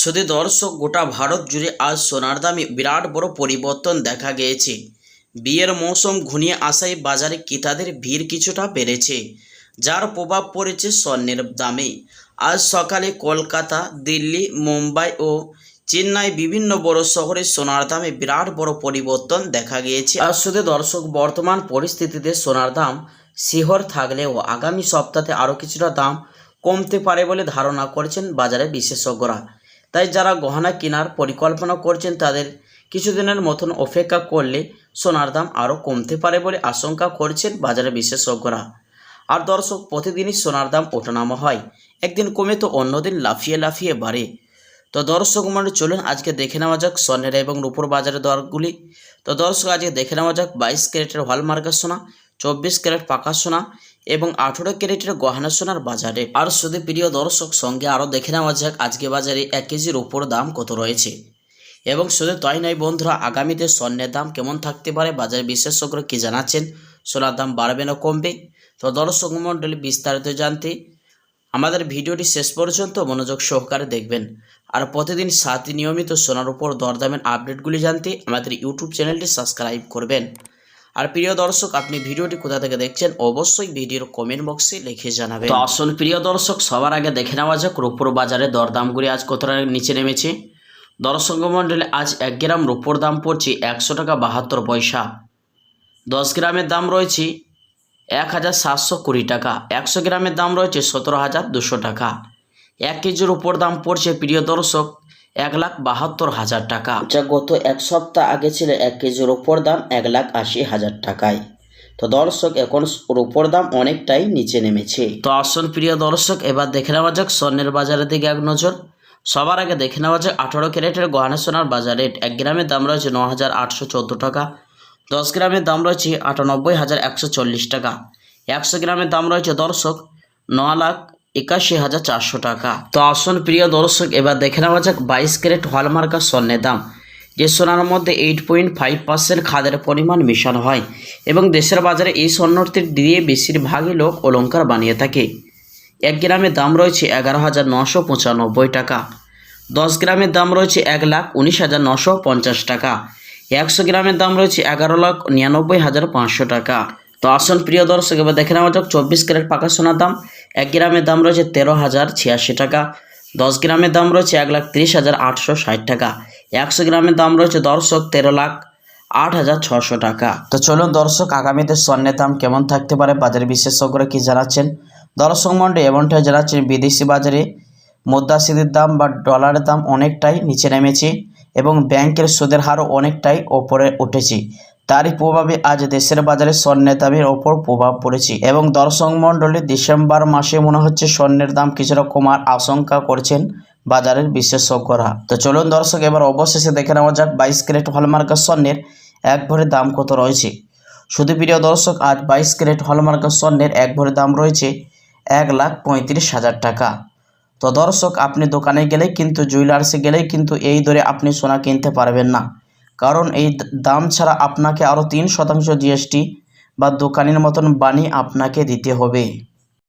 শুধু দর্শক, গোটা ভারত জুড়ে আজ সোনার দামে বিরাট বড় পরিবর্তন দেখা গিয়েছে। বিয়ের মৌসুম ঘনিয়ে আসায় বাজারে ক্রেতাদের ভিড় কিছুটা বেড়েছে, যার প্রভাব পড়েছে স্বর্ণের দামে। আজ সকালে কলকাতা, দিল্লি, মুম্বাই ও চেন্নাই বিভিন্ন বড় শহরে সোনার দামে বিরাট বড় পরিবর্তন দেখা গিয়েছে। আর শুধু দর্শক, বর্তমান পরিস্থিতিতে সোনার দাম শিহর থাকলেও আগামী সপ্তাহে আরও কিছুটা দাম কমতে পারে বলে ধারণা করছেন বাজারে বিশেষজ্ঞরা। তাই যারা গহনা কেনার পরিকল্পনা করছেন তাদের কিছুদিনের মতন অপেক্ষা করলে সোনার দাম আরও কমতে পারে বলে আশঙ্কা করছেন বাজারে বিশেষজ্ঞরা। আর দর্শক, প্রতিদিনই সোনার দাম ওঠানামা হয়, একদিন কমে তো অন্যদিন লাফিয়ে লাফিয়ে বাড়ে। তো দর্শক মণ্ডলী, চলুন আজকে দেখে নেওয়া যাক স্বর্ণের এবং রূপোর বাজারের দরগুলি। তো দর্শক, আজকে দেখে নেওয়া যাক 22 ক্যারেটের হলমার্কের সোনা, 24 ক্যারেট পাকা সোনা এবং 18 ক্যারেটের গহনা সোনার বাজারে। আর শুধু প্রিয় দর্শক, সঙ্গে আরও দেখে নেওয়া যাক আজকে বাজারে 1 কেজির উপর দাম কত রয়েছে। এবং শুধু তাই নয় বন্ধুরা, আগামীতে স্বর্ণের দাম কেমন থাকতে পারে, বাজার বিশেষজ্ঞরা কী জানাচ্ছেন, সোনার দাম বাড়বে না কমবে। তো দর্শক মণ্ডলী, বিস্তারিত জানতে আমাদের ভিডিওটি শেষ পর্যন্ত মনোযোগ সহকারে দেখবেন। আর প্রতিদিন সাথে নিয়মিত সোনার উপর দরদামের আপডেটগুলি জানতে আমাদের ইউটিউব চ্যানেলটি সাবস্ক্রাইব করবেন। আর প্রিয় দর্শক, আপনি ভিডিওটি কোথা থেকে দেখছেন অবশ্যই ভিডিওর কমেন্ট বক্সে লিখে জানাবেন। তো আসুন প্রিয় দর্শক, সবার আগে দেখে নেওয়া যাক রূপোর বাজারে দরদামগুলি আজ কতটা নিচে নেমেছে। দর্শক মণ্ডলী, আজ 1 গ্রাম রূপোর দাম পড়ছে 100 টাকা 72 পয়সা। 10 গ্রামের দাম রয়েছে 1720 টাকা। 100 গ্রামের দাম রয়েছে 17,200 টাকা। 1 কেজির উপর দাম পড়ছে প্রিয় দর্শক 1,72,000 টাকা, যা গত এক সপ্তাহ আগে ছিল 1 কেজির উপর দাম 1,80,000 টাকায়। তো দর্শক, এখন রূপোর দাম অনেকটাই নিচে নেমেছে। তো আসুন প্রিয় দর্শক, এবার দেখে নেওয়া যাক স্বর্ণের বাজারের দিকে এক নজর। সবার আগে দেখে নেওয়া যাক 18 ক্যারেটের গহনা সোনার বাজার রেট। 1 গ্রামের দাম রয়েছে 9,814 টাকা। 10 গ্রামের দাম রয়েছে 98,140 টাকা। 100 গ্রামের দাম রয়েছে দর্শক 9,81,400 টাকা। তো আসুন প্রিয় দর্শক, এবার দেখে নেওয়া যাক 22 ক্যারেট হলমার্কার স্বর্ণের দাম, যে সোনার মধ্যে 8.5% খাদের পরিমাণ মেশানো হয় এবং দেশের বাজারে এই স্বর্ণটি দিয়ে বেশিরভাগই লোক অলংকার বানিয়ে থাকে। 1 গ্রামের দাম রয়েছে 11,995 টাকা। 10 গ্রামের দাম রয়েছে 1,19,950 টাকা। 100 গ্রামের দাম রয়েছে 11,99,500 টাকা। তো আসুন প্রিয় দর্শক, এবার দেখে নেওয়া যাক 24 ক্যারেট পাকা সোনার দাম। 1 গ্রামের দাম রয়েছে 13,086 টাকা। 10 গ্রামের দাম রয়েছে 1,30,860 টাকা। 100 গ্রামের দাম রয়েছে দর্শক 13,08,600 টাকা। তো চলুন দর্শক, আগামীতে স্বর্ণের দাম কেমন থাকতে পারে, বাজার বিশেষজ্ঞরা কি জানাচ্ছেন। দর্শক মণ্ডলী, এমনটাই জানাচ্ছেন বিদেশি বাজারে মুদ্রাস্ফীতির দাম বা ডলারের দাম অনেকটাই নিচে নেমেছে এবং ব্যাংকের সুদের হারও অনেকটাই ওপরে উঠেছে। তারই প্রভাবে আজ দেশের বাজারে স্বর্ণের দামের ওপর প্রভাব পড়েছে এবং দর্শক মণ্ডলী, ডিসেম্বর মাসে মনে হচ্ছে স্বর্ণের দাম কিছুটা কমার আশঙ্কা করছেন বাজারের বিশেষজ্ঞরা। তো চলুন দর্শক, এবার অবশেষে দেখে নেওয়া যাক 22 ক্যারেট হলমার্কার স্বর্ণের এক ভরির দাম কত রয়েছে। শুধু প্রিয় দর্শক, আজ 22 ক্যারেট হলমার্কার স্বর্ণের এক ভরির দাম রয়েছে 1,35,000 টাকা। তো দর্শক, আপনি দোকানে গেলেই কিন্তু, জুয়েলার্সে গেলেই কিন্তু এই দরে আপনি সোনা কিনতে পারবেন না, কারণ এই দাম ছাড়া আপনাকে আরও 3% জিএসটি বা দোকানের মতন বানিয়ে আপনাকে দিতে হবে।